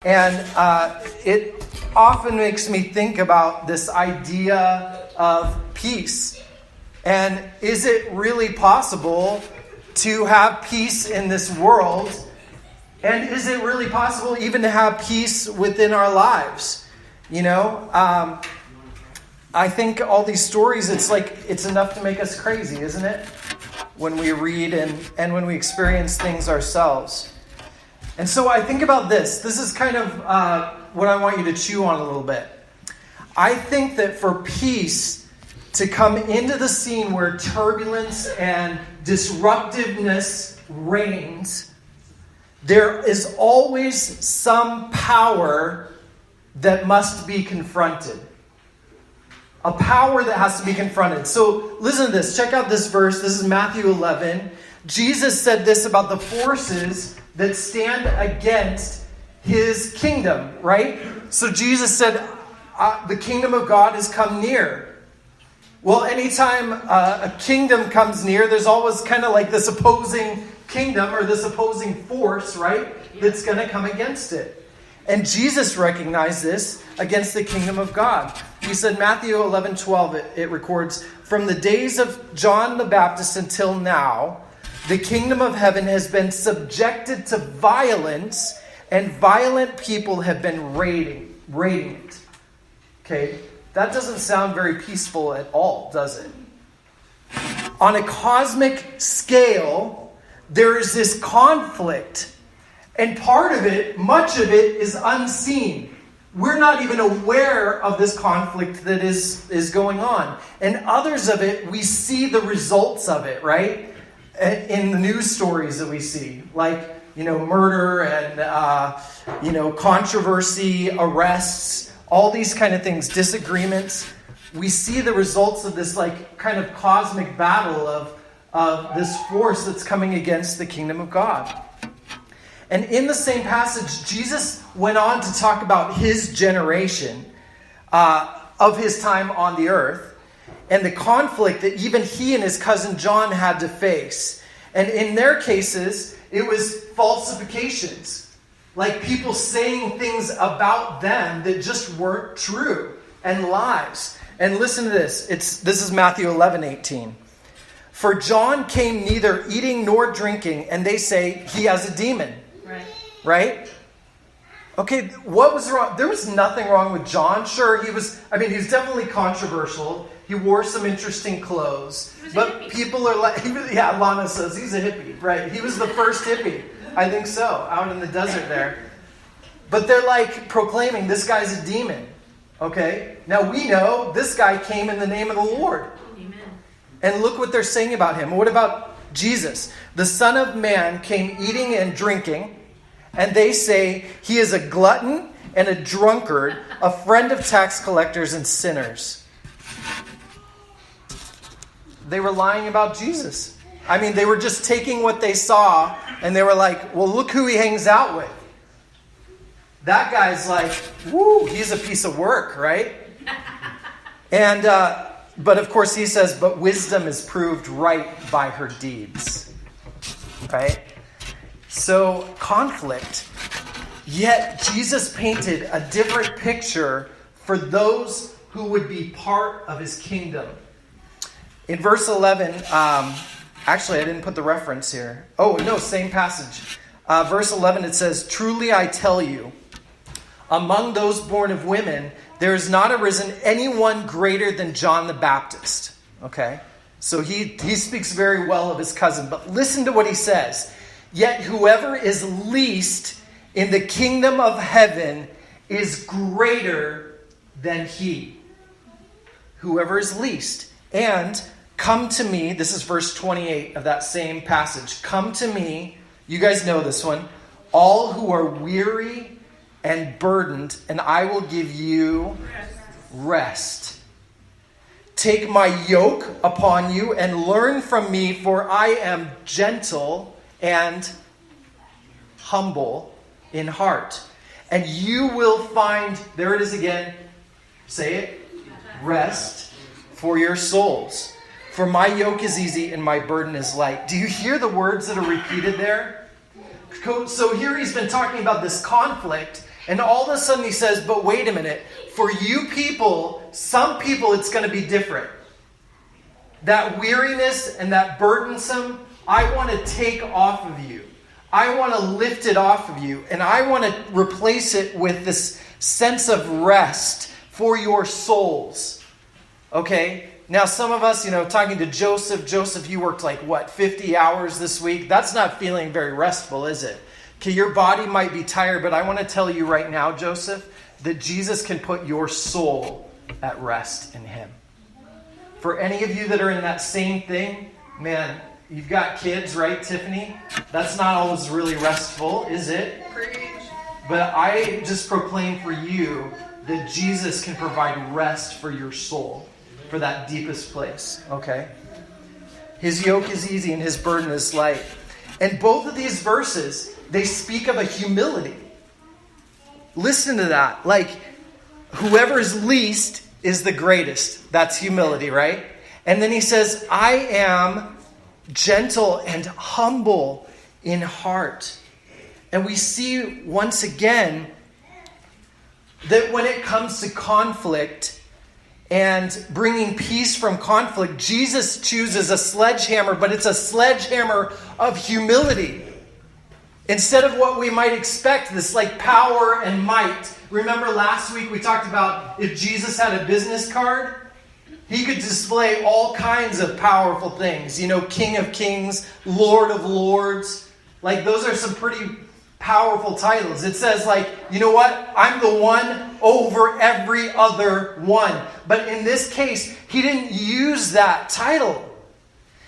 And it often makes me think about this idea of peace. And is it really possible to have peace in this world? And is it really possible even to have peace within our lives? I think all these stories, it's enough to make us crazy, isn't it? When we read and when we experience things ourselves. And so I think about this. This is kind of what I want you to chew on a little bit. I think that for peace to come into the scene where turbulence and disruptiveness reigns, there is always some power that must be confronted. A power that has to be confronted. So listen to this. Check out this verse. This is Matthew 11. Jesus said this about the forces that stand against his kingdom, right? So Jesus said, the kingdom of God has come near. Well, anytime a kingdom comes near, there's always kind of like this opposing kingdom or this opposing force, right? That's going to come against it. And Jesus recognized this against the kingdom of God. He said, Matthew 11:12, it records, "From the days of John the Baptist until now, the kingdom of heaven has been subjected to violence, and violent people have been raiding it." Okay, that doesn't sound very peaceful at all, does it? On a cosmic scale, there is this conflict. And part of it, much of it, is unseen. We're not even aware of this conflict that is going on. And others of it, we see the results of it, right? In the news stories that we see. Like, murder and, controversy, arrests, all these kind of things, disagreements. We see the results of this, kind of cosmic battle of this force that's coming against the kingdom of God. And in the same passage, Jesus went on to talk about his generation of his time on the earth and the conflict that even he and his cousin John had to face. And in their cases, it was falsifications, like people saying things about them that just weren't true, and lies. And listen to this. This is Matthew 11:18. "For John came neither eating nor drinking, and they say he has a demon." Right? Okay, what was wrong? There was nothing wrong with John. Sure, he was definitely controversial. He wore some interesting clothes. But people are like, Lana says he's a hippie, right? He was the first hippie. I think so, out in the desert there. But they're proclaiming this guy's a demon. Okay? Now we know this guy came in the name of the Lord. Amen. And look what they're saying about him. What about Jesus? "The Son of Man came eating and drinking, and they say he is a glutton and a drunkard, a friend of tax collectors and sinners." They were lying about Jesus. They were just taking what they saw, and they were like, well, look who he hangs out with. That guy's he's a piece of work, right? And, but of course he says, but wisdom is proved right by her deeds. Right? So, conflict. Yet, Jesus painted a different picture for those who would be part of his kingdom. In verse 11, actually, I didn't put the reference here. Oh, no, same passage. Verse 11, it says, "Truly I tell you, among those born of women, there has not arisen anyone greater than John the Baptist." Okay? So he speaks very well of his cousin. But listen to what he says. "Yet whoever is least in the kingdom of heaven is greater than he." Whoever is least. "And come to me," this is verse 28 of that same passage. "Come to me," you guys know this one, "all who are weary and burdened, and I will give you rest. Take my yoke upon you and learn from me, for I am gentle and humble in heart. And you will find," there it is again, say it, "rest for your souls. For my yoke is easy and my burden is light." Do you hear the words that are repeated there? So here he's been talking about this conflict, And all of a sudden he says, but wait a minute. For you people, some people, it's going to be different. That weariness and that burdensome, I want to take off of you. I want to lift it off of you. And I want to replace it with this sense of rest for your souls. Okay? Now, some of us, talking to Joseph, you worked 50 hours this week? That's not feeling very restful, is it? Okay, your body might be tired, but I want to tell you right now, Joseph, that Jesus can put your soul at rest in him. For any of you that are in that same thing, man, you've got kids, right, Tiffany? That's not always really restful, is it? Preach. But I just proclaim for you that Jesus can provide rest for your soul, for that deepest place, okay? His yoke is easy and his burden is light. And both of these verses, they speak of a humility. Listen to that. Whoever's least is the greatest. That's humility, right? And then he says, I am gentle and humble in heart. And we see once again that when it comes to conflict and bringing peace from conflict, Jesus chooses a sledgehammer, but it's a sledgehammer of humility. Instead of what we might expect, this power and might. Remember last week we talked about if Jesus had a business card, he could display all kinds of powerful things. King of Kings, Lord of Lords. Those are some pretty powerful titles. It says you know what? I'm the one over every other one. But in this case, he didn't use that title.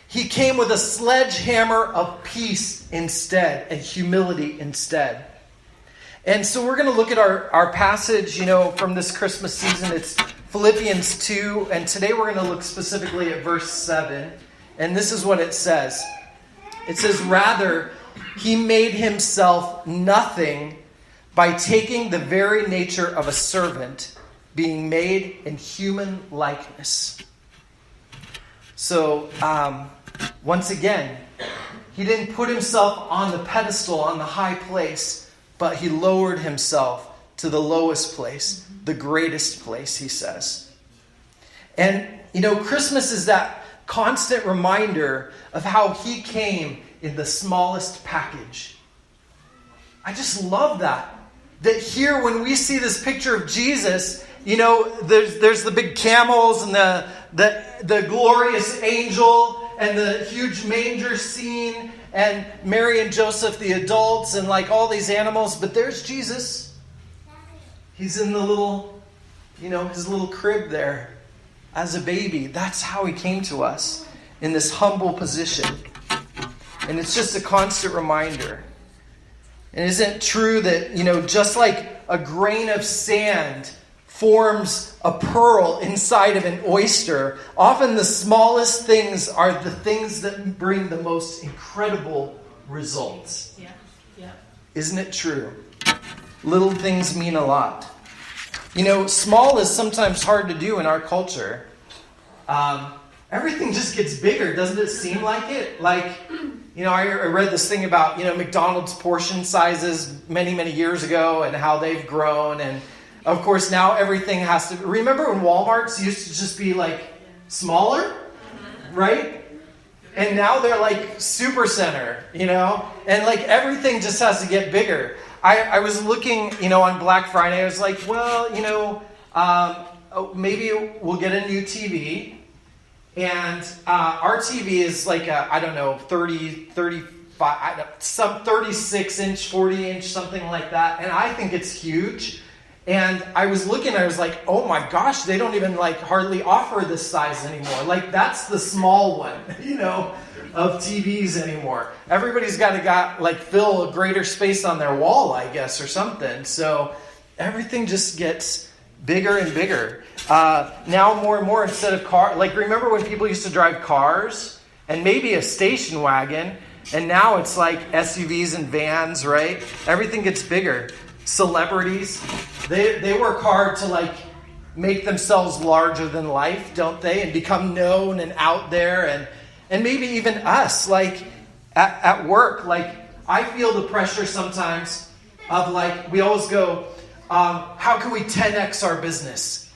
He came with a sledgehammer of peace instead, and humility instead. And so we're going to look at our passage, from this Christmas season. It's Philippians 2, and today we're going to look specifically at verse 7. And this is what it says. It says, rather, he made himself nothing by taking the very nature of a servant, being made in human likeness. So, once again, he didn't put himself on the pedestal, on the high place, but he lowered himself to the lowest place, the greatest place, he says. And, Christmas is that constant reminder of how he came in the smallest package. I just love that. That here, when we see this picture of Jesus, there's the big camels and the glorious angel and the huge manger scene and Mary and Joseph, the adults, and all these animals. But there's Jesus. He's in the little, his little crib there as a baby. That's how he came to us, in this humble position. And it's just a constant reminder. And isn't it true that, just like a grain of sand forms a pearl inside of an oyster, often the smallest things are the things that bring the most incredible results. Yeah. Isn't it true? Little things mean a lot. Small is sometimes hard to do in our culture. Everything just gets bigger, doesn't it seem like it? I read this thing about, McDonald's portion sizes many, many years ago and how they've grown. And of course, now everything has to... Remember when Walmart's used to just be smaller? Right? And now they're super center, And everything just has to get bigger. I was looking, on Black Friday. I was maybe we'll get a new TV. And our TV is 30, 35, some 36-inch, 40-inch, something like that. And I think it's huge. And I was looking, I was oh my gosh, they don't even hardly offer this size anymore. That's the small one, of TVs anymore. Everybody's got to fill a greater space on their wall, I guess, or something. So everything just gets bigger and bigger. Now more and more, instead of car, remember when people used to drive cars and maybe a station wagon, and now it's SUVs and vans, right? Everything gets bigger. Celebrities, they work hard to make themselves larger than life, don't they? And become known and out there, and maybe even us, at work, I feel the pressure sometimes of we always go, how can we 10x our business?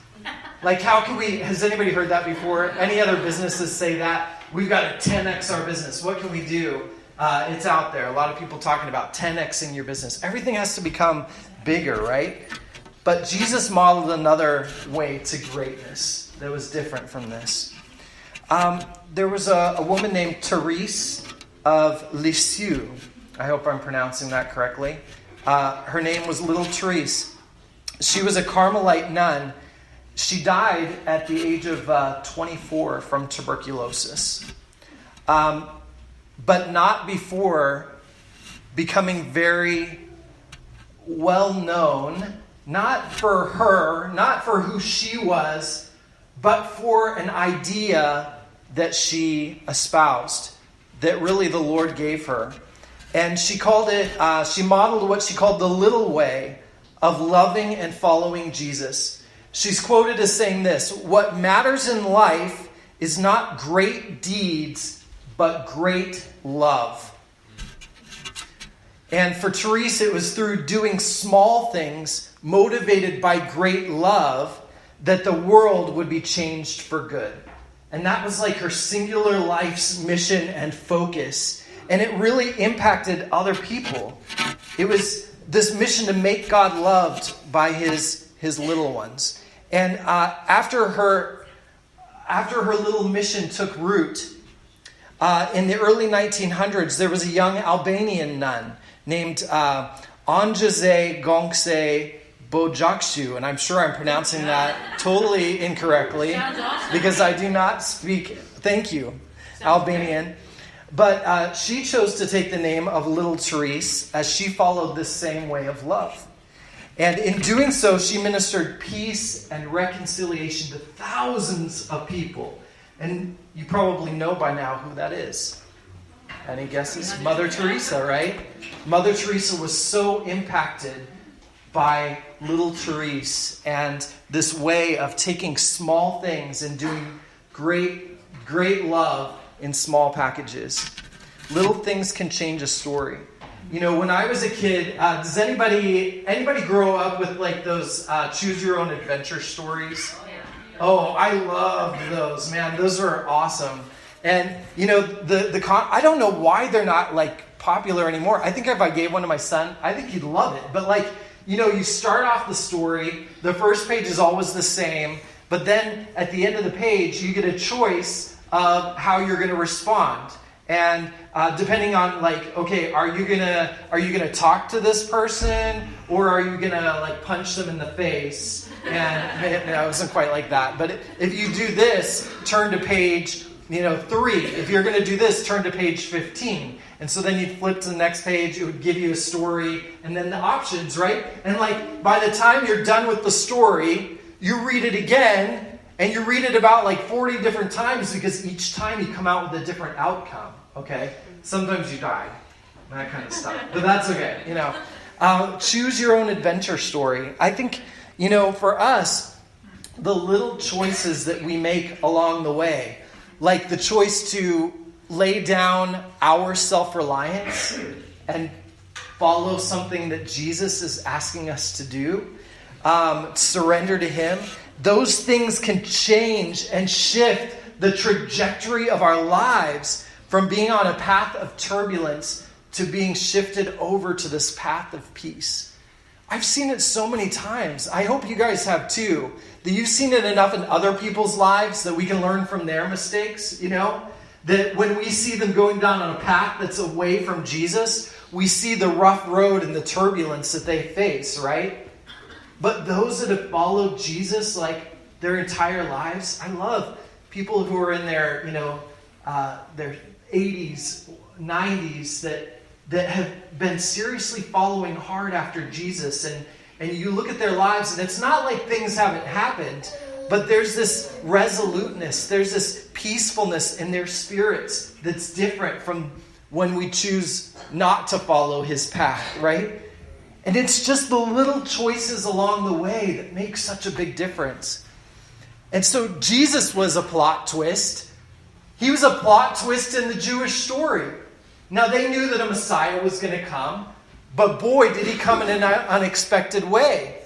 Like, how can we, has anybody heard that before? Any other businesses say that? We've got to 10x our business. What can we do? It's out there. A lot of people talking about 10xing your business. Everything has to become bigger, right? But Jesus modeled another way to greatness that was different from this. There was a woman named Therese of Lisieux. I hope I'm pronouncing that correctly. Her name was Little Therese. She was a Carmelite nun. She died at the age of 24 from tuberculosis. But not before becoming very well known, not for her, not for who she was, but for an idea that she espoused, that really the Lord gave her. And she called it, she modeled what she called the little way of loving and following Jesus. She's quoted as saying this: "What matters in life is not great deeds, but great love." And for Therese, it was through doing small things, motivated by great love, that the world would be changed for good. And that was like her singular life's mission and focus. And it really impacted other people. It was this mission to make God loved by his little ones. And after her little mission took root, in the early 1900s, there was a young Albanian nun named Anjeze Gongse Bojakshu, and I'm sure I'm pronouncing that totally incorrectly because I do not speak, thank you, Albanian. But she chose to take the name of Little Therese as she followed this same way of love. And in doing so, she ministered peace and reconciliation to thousands of people. And you probably know by now who that is. Any guesses? Mother Teresa, right? Mother Teresa was so impacted by Little Therese and this way of taking small things and doing great love in small packages. Little things can change a story. You know, when I was a kid, does anybody grow up with like those choose your own adventure stories? Oh, I loved those, man. Those are awesome. And you know, I don't know why they're not like popular anymore. I think if I gave one to my son, I think he'd love it. But like, you know, you start off the story, the first page is always the same, but then at the end of the page, you get a choice of how you're going to respond. And depending on like, okay, are you gonna talk to this person, or are you gonna like punch them in the face? And it wasn't quite like that. But if you do this, turn to page 3. If you're gonna do this, turn to page 15. And so then you'd flip to the next page. It would give you a story, and then the options, right? And like by the time you're done with the story, you read it again, and you read it about like 40 different times because each time you come out with a different outcome. Okay, sometimes you die, that kind of stuff, but that's okay. Choose your own adventure story. I think, for us, the little choices that we make along the way, like the choice to lay down our self-reliance and follow something that Jesus is asking us to do, surrender to Him. Those things can change and shift the trajectory of our lives from being on a path of turbulence to being shifted over to this path of peace. I've seen it so many times. I hope you guys have too. That you've seen it enough in other people's lives that we can learn from their mistakes, That when we see them going down on a path that's away from Jesus, we see the rough road and the turbulence that they face, right? But those that have followed Jesus like their entire lives, I love people who are in their 80s, 90s that have been seriously following hard after Jesus. And you look at their lives, and it's not like things haven't happened, but there's this resoluteness, there's this peacefulness in their spirits that's different from when we choose not to follow His path, right? And it's just the little choices along the way that make such a big difference. And so Jesus was a plot twist. He was a plot twist in the Jewish story. Now, they knew that a Messiah was going to come, but boy, did He come in an unexpected way.